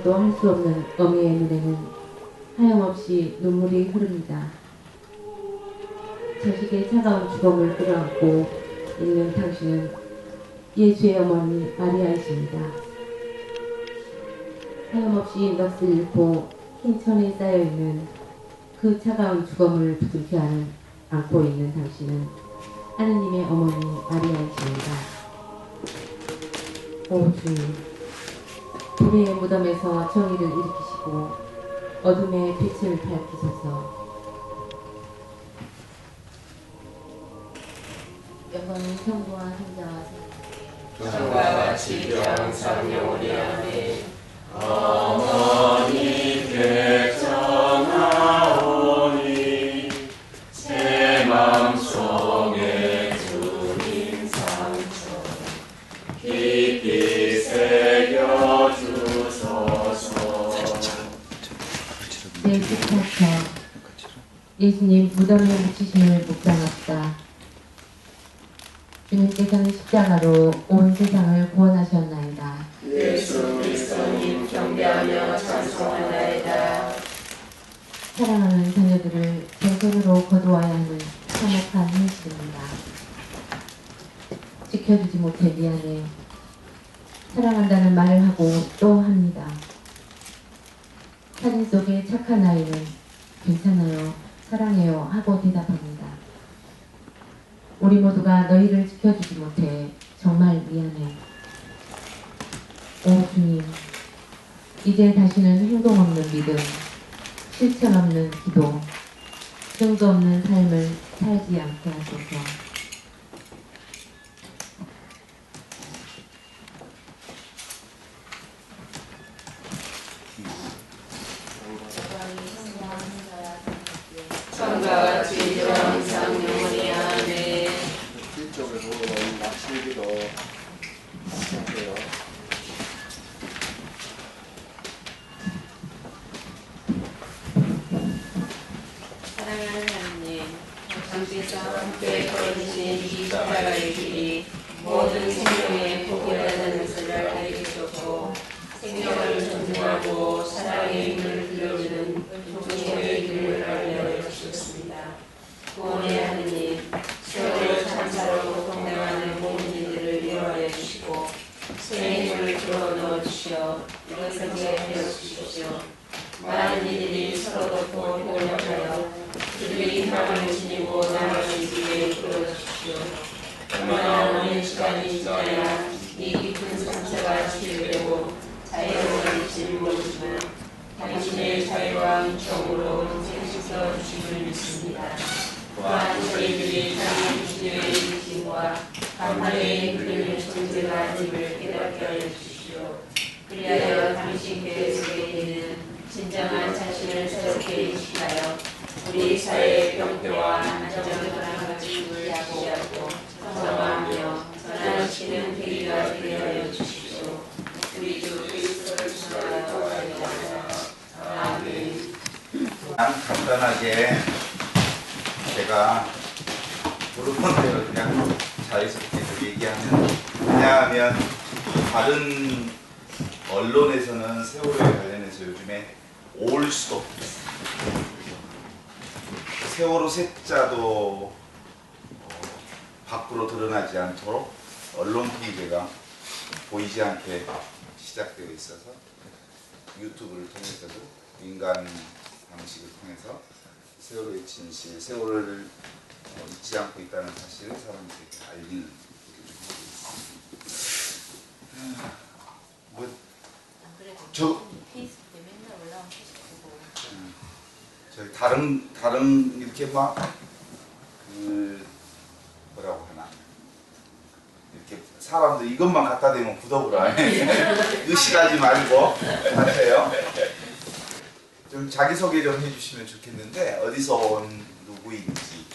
것도 할 수 없는 어미의 눈에는 하염없이 눈물이 흐릅니다. 자식의 차가운 죽음을 끌어안고 있는 당신은 예수의 어머니 마리아이십니다. 하염없이 넋을 잃고 흰 천에 쌓여있는 그 차가운 죽음을 부둥켜 안고 있는 당신은 하느님의 어머니 마리아이십니다. 오 주님, 불의의 무덤에서 정의를 일으키시고 어둠의 빛을 밝히소서. 영광은 성부와 성자와 성과 같이 영상 영원히 아멘. 어머니께 전하오니 제 맘속에 주님 상처 깊이 새겨주소서. 제18편 예수님 무덤에 묻히심을 묵상합시다. 주님께서는 십자가로 온 세상을 구원하셨나이다. 예수 그리스도님 경배하며 찬송하나이다. 사랑하는 자녀들을 제 손으로 거두어야 하는 참혹한 현실입니다. 지켜주지 못해 미안해. 사랑한다는 말을 하고 또 합니다. 사진 속의 착한 아이는 괜찮아요, 사랑해요 하고 대답합니다. 우리 모두가 너희를 지켜주지 못해 정말 미안해. 오 주님, 이제 다시는 행동 없는 믿음, 실천 없는 기도, 증거 없는 삶을 살지 않게 하소서. 성과 같이 영상 영원히 아멘. 뒤쪽으로 낚시기도 하세요. 사랑하는 하나님, 당신과 함께 걸으신 이 십자가의 길이 모든 생명의 복이라는 것을 알게 해주셨고 생명을 존중하고 사랑의 힘을 빌려주는 종의 길을 알려주셨습니다. 구원의 하느님, 세월을 찬사로 동행하는 모든 이들을 위로하여 주시고 새 힘을 불어넣어 주시어 일어서게 하여 주십시오. 많은 이들이 서로 돕고 협력하여 그들의 희망을 지니고 나아가시기 위해 이끌어주십시오. 얼마나 오랜 시간이 지나야 이 깊은 상처가 치유되고 자유로워질지 모르지만 당신의 자유와 은총으로 생시켜 주심을 믿습니다. 또한 저희들이 당신 주님의 일으킴과 감사의 흘리는 존재가 아님을 깨닫게 하여 주십시오. 그리하여 당신 교회 속에 있는 진정한 자신을 새롭게 인식하여 우리 사회의 평화와 안정을 유지하고 성장하며 전환시키는 계기가 되게 하여 주십시오. 우리 주 그리스도를 기도하옵나이다. 아멘. 간단하게 제가 부르는 대로 그냥 자유스럽게 얘기하면, 왜냐하면 다른 언론에서는 세월호에 관련해서 요즘에 올 수도 없어요. 세월호 세자도 밖으로 드러나지 않도록 언론 통제가 보이지 않게 시작되어 있어서 유튜브를 통해서도 민간 방식을 통해서 세월호의 진실, 세월호를 잊지 않고 있다는 사실을 사람들에게 알리는 페이스북에 맨날 올라온 페이스북 보고 저희 다른 이렇게 막 뭐라고 하나, 이렇게 사람들 이것만 갖다 대면 구독을 안 해. 의식하지 말고 하세요. 좀 자기소개 좀 해주시면 좋겠는데, 어디서 온 누구인지.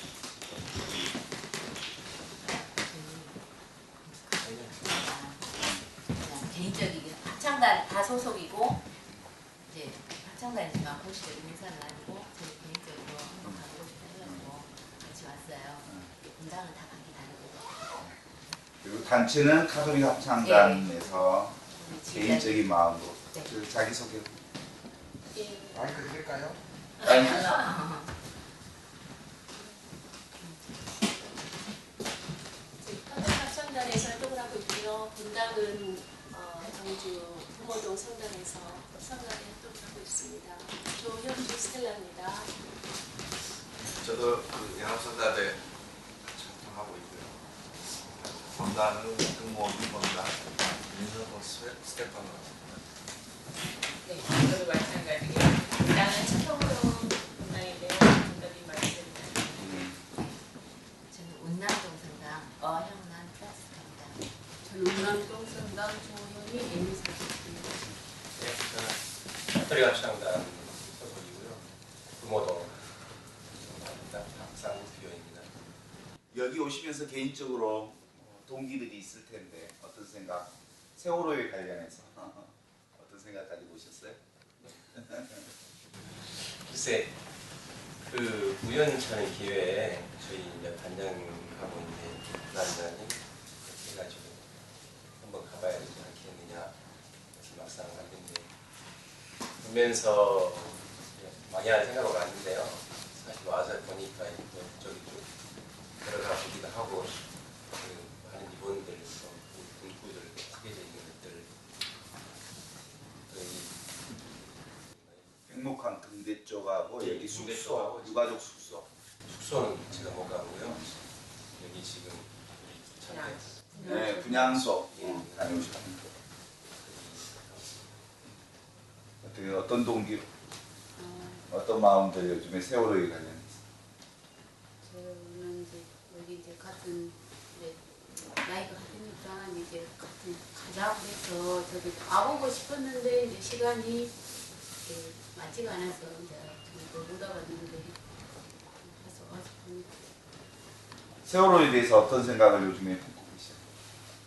개인적이게 합창단 다 소속이고 이제 합창단이지만 공식적인 인사는 아니고 제 개인적으로 한번 가보고 싶어서 같이 왔어요. 분당은 다 가기 다르고. 그리고 단체는 카톨릭 합창단에서 개인적인 마음으로 네. 그 자기소개 예. 마이크 드릴까요? 아니 합성단에서 활동을 하고 있고요. 분당은 경주 부모동 성당에서 성당에 활동을 하고 있습니다. 조현주 스텔라입니다. 저도 그 연합성단에 활동하고 있고요. 본단은 등모 민본단 민서동 스테파노. 네, 저도 마찬가지고 나는 처음으로 분당인데요. 분당이 말씀드립니다. 저는 운남동 성당 어형난 플라스입니다. 저는 운남동 성당 조현이 예미사입니다. 네, 저는 가톨릭 합창단 소속이고요. 부모동 박상규입니다. 여기 오시면서 개인적으로 동기들이 있을 텐데 어떤 생각? 세월호에 관련해서 어떤 생각 가지고 오셨어요? 글쎄, 그 우연찮은 기회에 저희 이제 반장하고 이제 난장이 해가지고 한번 가봐야 되지 않겠느냐. 그래서 막상 갔는데 보면서 막연한 생각으로 왔는데요. 사실 와서 보니까 저기 좀 들어가 보기도 하고 그 많은 이본들 또 문구들 쓰여져 있는 것들 백목항 등대 쪽하고 네, 여기 등대 숙소, 쪽하고 유가족 숙소. 숙소는 제가 못 가고요. 여기 지금 우리 전에 네, 분향소 다녀오셨습니다. 어떻게 어떤 동기로 어떤 마음들 요즘에 세월호에 관련해서 저는 이제 여기 이제 같은 이제 나이가 같으니까 이제 같은 가자고 해서 저도 가보고 싶었는데 이제 시간이 이제 맞지가 않아서 이제 저도 못 와봤는데 와서 보니까 세월호에 대해서 어떤 생각을 요즘에 품고 계세요?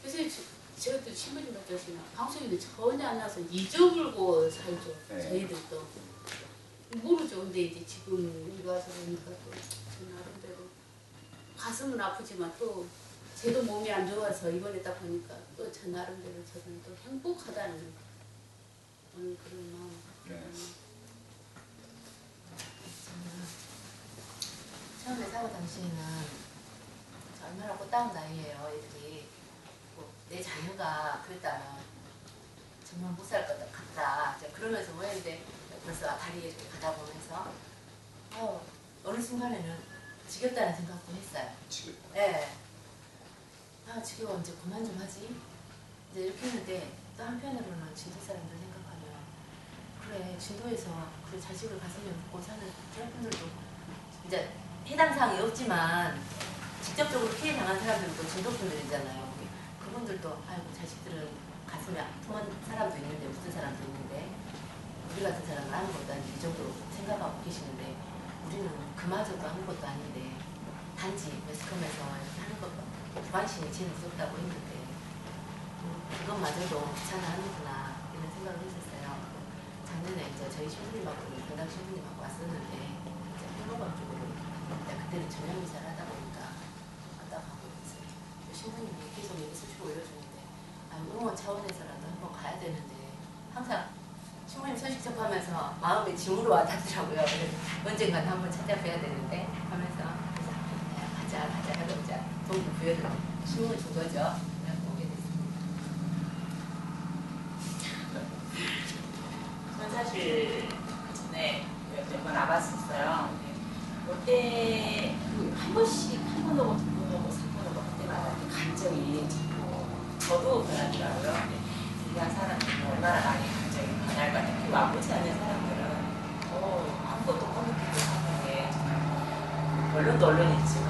그래서 저도 신부님 같으시나 방송에도 전혀 안 나와서 잊어불고 살죠. 네. 저희들도 모르죠. 근데 이제 지금 여기 와서 보니까 또 저 나름대로 가슴은 아프지만 또 제도 몸이 안 좋아서 이번에 딱 보니까 또 저 나름대로 저는 또 행복하다는 그런 마음. 네. 처음에 사고 당시에는 얼마나 꽃다운 나이에요. 애들이 내 자녀가 그랬다면 정말 못 살 것 같다. 그러면서 모였는데 벌써 다리에 이렇게 가다 보면서 어느 순간에는 지겹다는 생각도 했어요. 지금 예. 지겨워 이제 그만 좀 하지. 이제 이렇게 했는데 또 한편으로는 진도 사람들 생각하면 그래 진도에서 그 자식을 가슴에 묻고 사는 여러분들도 이제 해당 사항이 없지만 직접적으로 피해 당한 사람들도 진도분들이잖아요. 그분들도 아이고 자식들은 가슴에 아픈 사람도 있는데 무슨 사람도 있는데 우리 같은 사람은 아무것도 아니고 이 정도로 생각하고 계시는데 우리는 그마저도 아무것도 아닌데 단지 매스컴에서 하는 것 무관심이 제일 무섭다고 했는데 그것마저도 귀찮아하는구나 이런 생각을 했었어요. 작년에 이제 저희 신부님하고 건당 신부님하고 왔었는데 이제 평로관 쪽으로 그때는 저녁 미사를 하다 보니까 왔다 가고 있어요. 신부님이 계속 얘기 소식 올려주는데 응원 차원에서라도 한번 가야 되는데 항상 신부님 소식 접하면서 마음이 짐으로 와닿더라고요. 그래서 언젠간 한번 찾아뵈야 되는데 하면서 가자 해보자 동기 부여를 신문을 준 거죠. 그래서 오게 됐습니다. 저는 사실 전에 몇 번 와봤었어요. 그때 한 번씩 한 번 오고 두 번 오고 세 번 오고 그때마다 감정이 저도 변하더라고요. 우리가 사람들이 얼마나 많이 감정이 변할까. 특히 와보지 않는 사람들은 아무것도 못 느끼고 사는 게 정말 언론도 언론이지만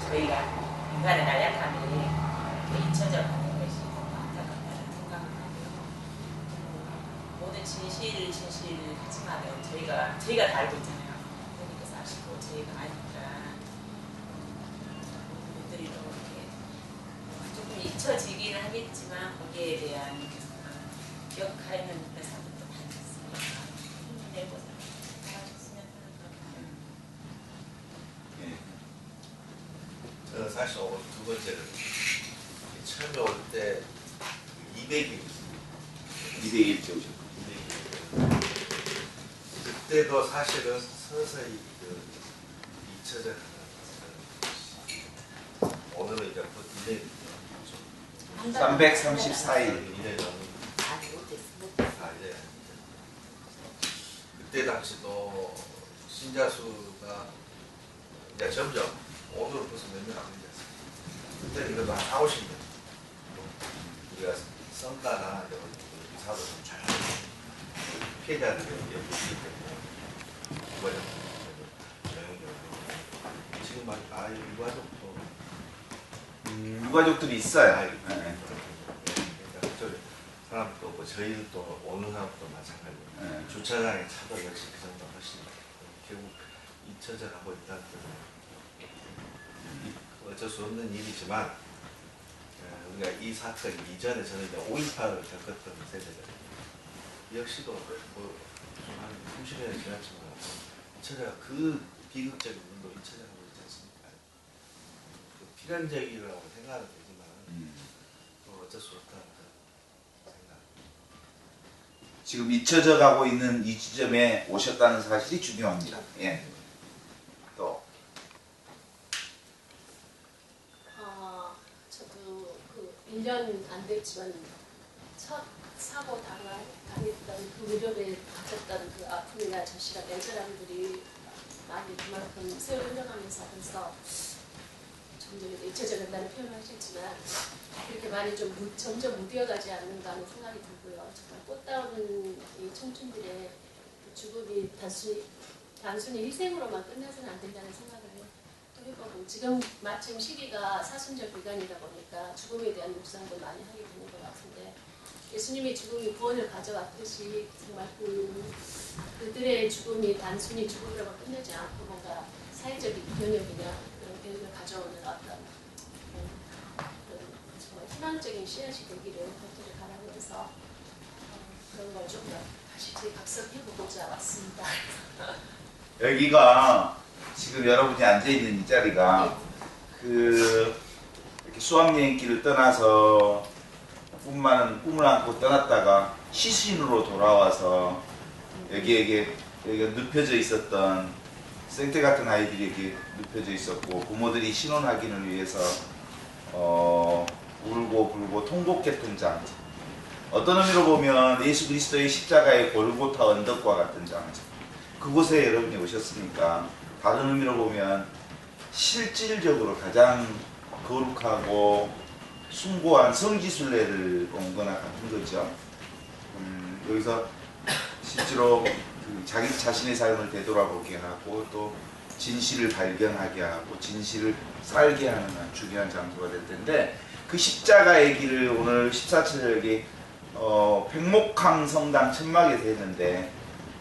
저희가 인간의 나약함이 잊혀져 가는 것이 너무 안타깝다는 생각을 하고요. 모든 진실을 하지만은 저희가 다 알고 있잖아요. 그러니까 아시고 저희가 아니까 분들이 너무 이렇게 조금 잊혀지기는 하겠지만 거기에 대한 기억하는 사람들도 많이 있으니까 힘내고 살아줬으면 하는 그런 마음. 저는 사실 오늘 두 번째를 처음에 올 때 200일 오셨고. 그때도 사실은 서서히 그 잊혀져 가는 오늘은 이제 곧 334일. 1년 아니 못했어. 이제 그때 당시도 신자수가 이제 점점 오늘 벌써 몇 년 안 걸렸어요. 그때는 그래도 한 4, 50년 우리가 성가나 사도 잘 피해자들을 보기 때문에 유가족 지금 말이야 유가족도 유가족들이 있어요. 네. 그쪽에 사람도 없고 저희도 오는 사람도 마찬가지고 네. 주차장에 차도 역시 그 정도 훨씬 결국 잊혀져 가고 있다는 어쩔 수 없는 일이지만 우리가 이 사건 이전에 저는 이제 5.18을 겪었던 세대들 역시도 뭐한 30년이 지났지만 잊혀져 그 비극적인 부분도 잊혀져 가고 있지 않습니까? 그 필연적이라고 생각은 되지만 또 어쩔 수 없다는 생각. 지금 잊혀져 가고 있는 이 지점에 오셨다는 사실이 중요합니다. 예. 또 저도 그 1년 안 됐지만 첫 사고 당했던 그 무렵에 가졌던 그 아픔이나 절실한 사람들이 많이 그만큼 세월 흘러가면서 벌써 점점 잊혀져 간다는 표현을 하셨지만 그렇게 많이 좀 점점 무뎌가지 않는가 하는 생각이 들고요. 정말 꽃다운 이 청춘들의 죽음이 단순히 희생으로만 끝나서는 안 된다는 생각을 또 해보고 지금 마침 시기가 사순절 기간이다 보니까 죽음에 대한 묵상도 많이 하게 되는 것 같은데 예수님의 죽음이 구원을 가져왔듯이 정말 그들의 죽음이 단순히 죽음으로만 끝나지 않고 뭔가 사회적인 변혁이나 그런 변혁을 가져오는 어떤 그런 정말 희망적인 씨앗이 되기를 겉들을 바라면서 그런 걸 좀 다시 재각성해보고자 왔습니다. 여기가 지금 여러분이 앉아 있는 이 자리가 그 이렇게 수학여행길을 떠나서 꿈을 안고 떠났다가 시신으로 돌아와서 여기가 눕혀져 있었던 생태 같은 아이들이 이렇게 눕혀져 있었고 부모들이 신원 확인을 위해서 울고 불고 통곡했던 장. 어떤 의미로 보면 예수 그리스도의 십자가의 골고타 언덕과 같은 장소. 그곳에 여러분이 오셨으니까 다른 의미로 보면 실질적으로 가장 거룩하고 숭고한 성지순례를 온 거나 같은 거죠. 여기서 실제로 그 자기 자신의 삶을 되돌아보게 하고 또 진실을 발견하게 하고 진실을 살게 하는 중요한 장소가 될 텐데 그 십자가의 길을 오늘 14절에 백목항 성당 천막에 되는데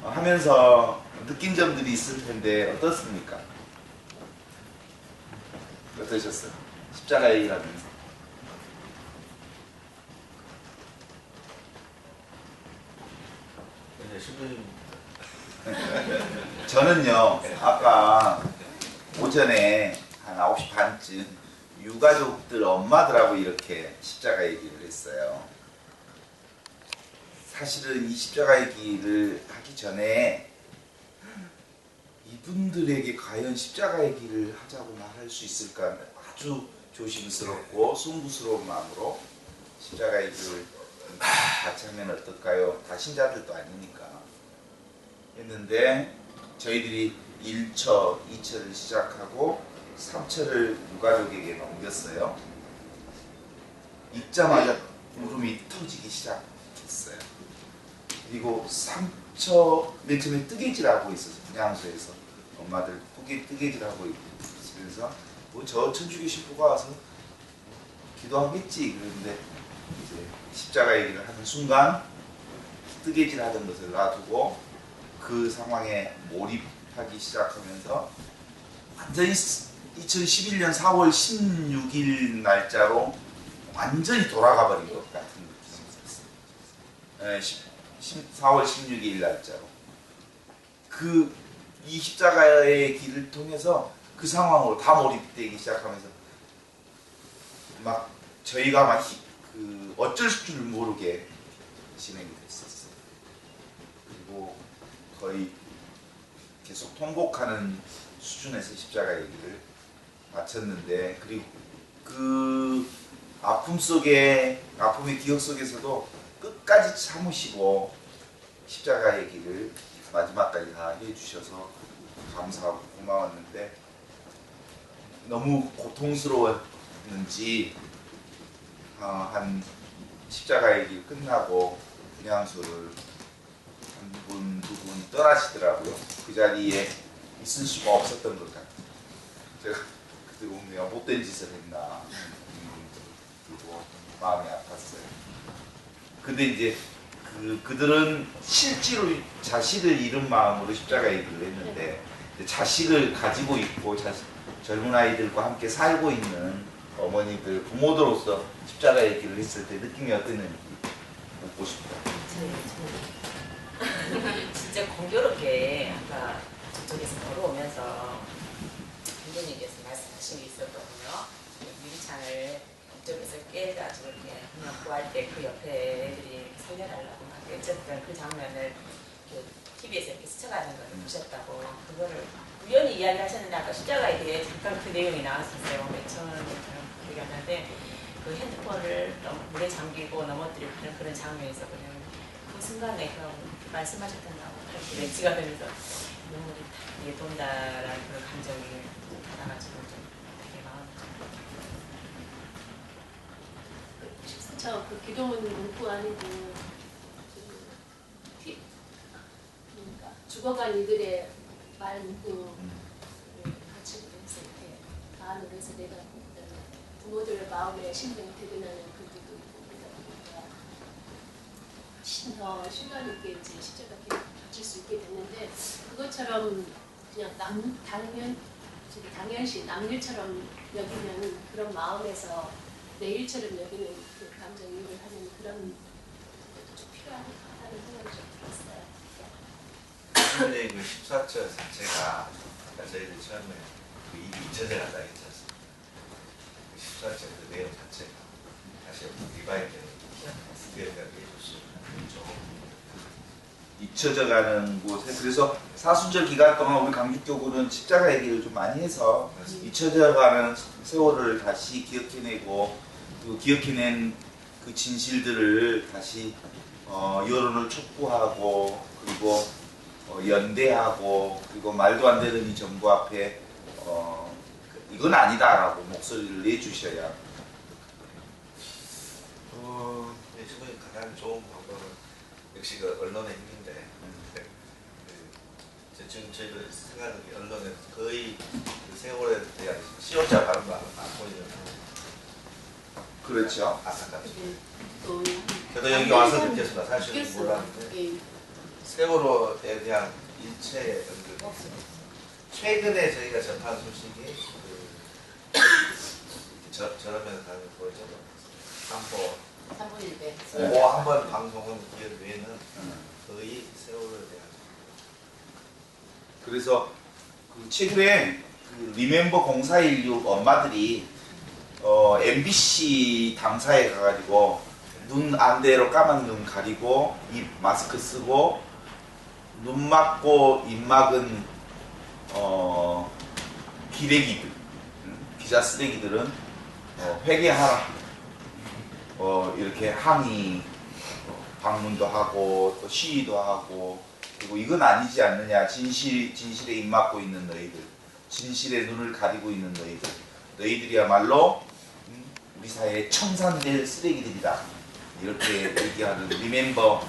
하면서 느낀 점들이 있을 텐데 어떻습니까? 어떠셨어요? 십자가의 길 하면서. 저는요 아까 오전에 한 9시 반쯤 유가족들 엄마들하고 이렇게 십자가의 길을 했어요. 사실은 이 십자가의 길을 하기 전에 이분들에게 과연 십자가의 길을 하자고 말할 수 있을까 아주 조심스럽고 송구스러운 마음으로 십자가의 길을 같이 하면 어떨까요? 다 신자들도 아니니까 했는데 저희들이 1처, 2처를 시작하고 3처를 유가족에게 넘겼어요. 읽자마자 울음이 터지기 시작했어요. 그리고 3처 맨 처음에 뜨개질하고 있어서 분향소에서 엄마들 뜨개질하고 있으면서 뭐 저 천주교 신부가 와서 기도하겠지 그런데 이제 십자가의 길을 하는 순간 뜨개질 하던 것을 놔두고 그 상황에 몰입하기 시작하면서 완전히 2011년 4월 16일 날짜로 완전히 돌아가 버린 것 같은 느낌이 있었어요. 4월 16일 날짜로 이 십자가의 길을 통해서 그 상황으로 다 몰입되기 시작하면서 막 저희가 막 그 어쩔 줄 모르게 진행이 됐었어요. 그리고 거의 계속 통곡하는 수준에서 십자가 얘기를 마쳤는데, 그리고 그 아픔 속에, 아픔의 기억 속에서도 끝까지 참으시고 십자가 얘기를 마지막까지 다 해주셔서 감사하고 고마웠는데, 너무 고통스러웠는지 한 십자가 얘기 끝나고 분향소를 한 분, 두 분 떠나시더라고요. 그 자리에 있을 수가 없었던 것 같아요. 제가 그때 보면 못된 짓을 했나, 그리고 마음이 아팠어요. 근데 이제 그들은 실제로 자식을 잃은 마음으로 십자가 얘기를 했는데, 자식을 가지고 있고 젊은 아이들과 함께 살고 있는 어머니들, 부모들로서 십자가 얘기를 했을 때 느낌이 어땠는지 묻고 싶다. 진짜 공교롭게 아까 저쪽에서 걸어오면서 선생님께서 말씀하신 게 있었거든요. 유리창을 이쪽에서 깨가지고 이렇게 그냥 구할 때 그 옆에 애들이 살려달라고 막 어쨌든 그 장면을 TV에서 이렇게 스쳐가는 걸 보셨다고, 그거를 우연히 이야기하셨는데 아까 십자가에 대해 잠깐 그 내용이 나왔었어요. 맨 처음에 기억이 안 나는데 그 핸드폰을 물에 잠기고 넘어뜨리고 그런 장면에서 그냥 그 순간에 그 말씀하셨던다고 그렇게 멘트가 되면서 눈물이 탁 돈다라는 그런 감정이 받아가지고 좀 되게 마음이 진짜 그 기도문 문구 아니고 그러니까 죽어간 이들의 말 문구 같이 했을 때 마음을 해서 내가 부모들의 마음에 심령이 대변하는 글들도 있고 그러다 보니까 훨씬 더 신감 있게 이제 십자가 펼칠 수 있게 됐는데, 그것처럼 그냥 당연시 남일처럼 여기는 그런 마음에서 내일처럼 여기는 그 감정이입을 하는 그런 것도 좀 필요하다는 생각이 좀 들었어요. 근데 그 14절 자체가 저희들 처음에 그 입이 잊혀져야 한다 했지 않습니까? 그 14절 그 내용 자체가 다시 리바이벌 기억하게 해줄 수 있는 좀 잊혀져가는 곳에, 그래서 사순절 기간 동안 우리 강주교구는 십자가 얘기를 좀 많이 해서 잊혀져가는 세월을 다시 기억해내고, 그 기억해낸 그 진실들을 다시 여론을 촉구하고, 그리고 연대하고, 그리고 말도 안 되는 이 정부 앞에 이건 아니다라고 목소리를 내주셔야. 지금 가장 좋은 방법은 역시 그 언론의 힘인데, 지금 저희들 생각하는 게 언론에 거의 그 세월에 대한 시효자 발언도 안 보이는. 그렇죠. 안타깝죠. 또 저도 여기 와서 느꼈습니다. 사실은 몰랐는데 세월호에 대한 일체의 언급. 최근에 저희가 접한 소식이 저러면 가는 거죠. 삼보 1배. 그거 한번 방송은 기억 외에는 거의 세월호에 대한. 그래서 그 최근에 그 리멤버 0416 엄마들이 MBC 당사에 가가지고 눈 안대로 까만 눈 가리고 입 마스크 쓰고 눈 막고 입 막은 기레기들, 기자 쓰레기들은 회개하라, 이렇게 항의 방문도 하고 또 시위도 하고, 그리고 이건 아니지 않느냐, 진실에 입 막고 있는 너희들, 진실의 눈을 가리고 있는 너희들이야말로 우리 사회의 청산될 쓰레기들이다, 이렇게 얘기하는 리멤버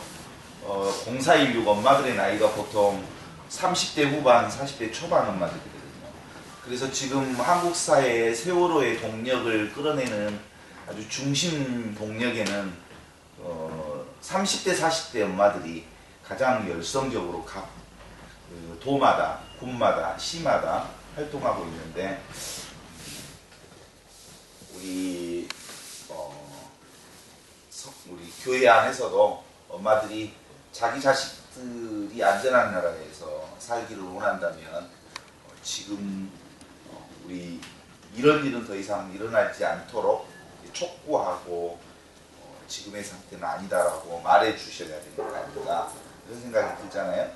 0416 엄마들의 나이가 보통 30대 후반, 40대 초반 엄마들이거든요. 그래서 지금 한국 사회의 세월호의 동력을 끌어내는 아주 중심 동력에는 30대, 40대 엄마들이 가장 열성적으로 각 도마다, 군마다, 시마다 활동하고 있는데, 우리 교회 안에서도 엄마들이 자기 자식들이 안전한 나라에서 살기를 원한다면 지금 우리 이런 일은 더 이상 일어나지 않도록 촉구하고 지금의 상태는 아니다라고 말해 주셔야 되는 거 아닌가 그런 생각이 들잖아요.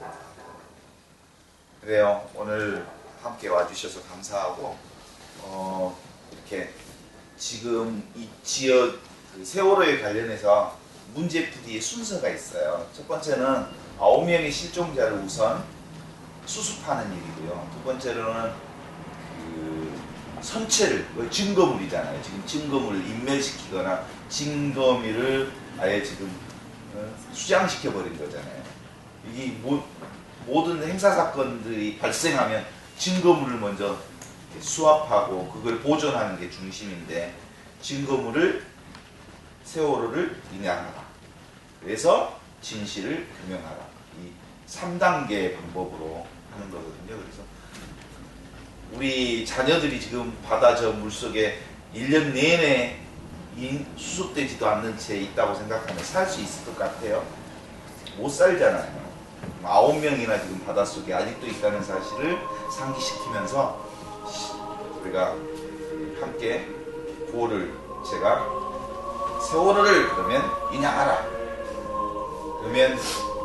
그래요. 오늘 함께 와주셔서 감사하고 이렇게 지금 이 지역 그 세월호에 관련해서 문제풀이의 순서가 있어요. 첫 번째는 9명의 실종자를 우선 수습하는 일이고요. 두 번째로는 그 선체를 증거물이잖아요. 지금 증거물을 인멸시키거나 증거물을 아예 지금 수장시켜 버린 거잖아요. 이게 모든 행사 사건들이 발생하면 증거물을 먼저 수합하고 그걸 보존하는 게 중심인데 증거물을 세월호를 인양하라. 그래서 진실을 규명하라. 이 3단계 방법으로 하는 거거든요. 그래서 우리 자녀들이 지금 바다 저 물속에 1년 내내 수습되지도 않는 채 있다고 생각하면 살 수 있을 것 같아요? 못 살잖아요. 9명이나 지금 바닷속에 아직도 있다는 사실을 상기시키면서 우리가 함께 구호를 제가 세월호를 그러면 인양하라. 그러면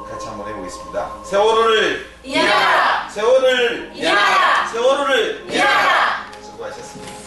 같이 한번 해보겠습니다. 세월호를 인양하라. 세월호를 인양하라. 세월호를 인양하라. 수고하셨습니다.